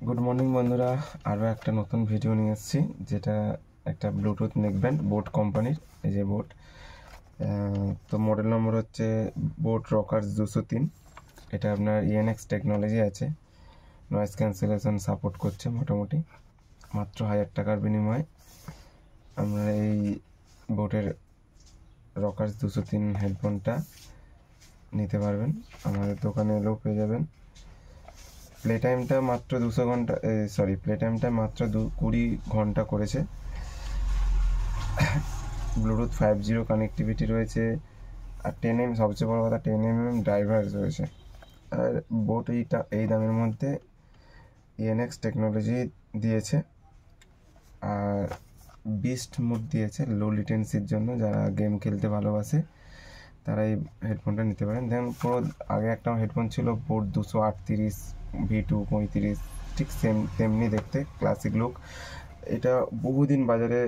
Good morning বন্ধুরা, আরও একটা নতুন ভিডিও নিয়ে এসেছি, যেটা একটা ব্লুটুথ নেকব্যান্ড বোট কোম্পানির। এই যে বোট, তো মডেল নম্বর হচ্ছে বোট রকার্স 203। এটা আপনার ইএনএক্স টেকনোলজি আছে, নয়েজ ক্যান্সেলেশন সাপোর্ট করছে। মোটামুটি মাত্র 1000 টাকার বিনিময়ে আমরা এই বোটের রকার্স 203 হেডফোনটা নিতে পারবেন। আমাদের দোকানে এলেও পেয়ে যাবেন। প্লে টাইমটা মাত্র 200 ঘন্টা, প্লে টাইমটা মাত্র 20 ঘন্টা করেছে। ব্লুটুথ 5.0 কানেক্টিভিটি রয়েছে, আর 10mm, সবচেয়ে বড় কথা 10mm ড্রাইভার রয়েছে। আর বোট এই দামের মধ্যে ইএনএক্স টেকনোলজি দিয়েছে, আর বিস্ট মোড দিয়েছে লো লিটেন্সির জন্য। যারা গেম খেলতে ভালোবাসে তারা এই হেডফোনটা নিতে পারেন। দেখুন, পুরো আগে একটা হেডফোন ছিল বোট 238 V2 35, ঠিক তেমনি দেখতে, ক্লাসিক লুক। এটা বহুদিন বাজারে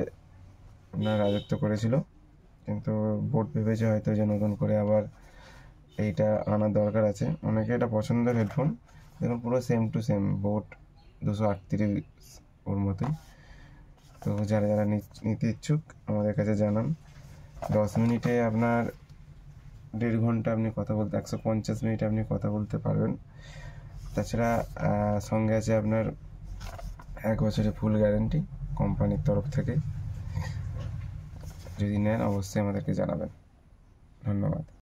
আপনার রাজত্ব করেছিল, কিন্তু বোট ভেবেছে হয়তো যে নতুন করে আবার এইটা আনার দরকার আছে। অনেকে এটা পছন্দের হেডফোন। দেখুন, পুরো সেম টু সেম বোট 238 ওর মতোই। তো যারা যারা নিতে ইচ্ছুক আমাদের কাছে জানান। 10 মিনিটে আপনার 1.5 ঘন্টা আপনি কথা বলতে, 150 মিনিট আপনি কথা বলতে পারবেন। তাছাড়া সঙ্গে আছে আপনার 1 বছরের ফুল গ্যারেন্টি কোম্পানির তরফ থেকে। যদি নেন অবশ্যই আমাদেরকে জানাবেন। ধন্যবাদ।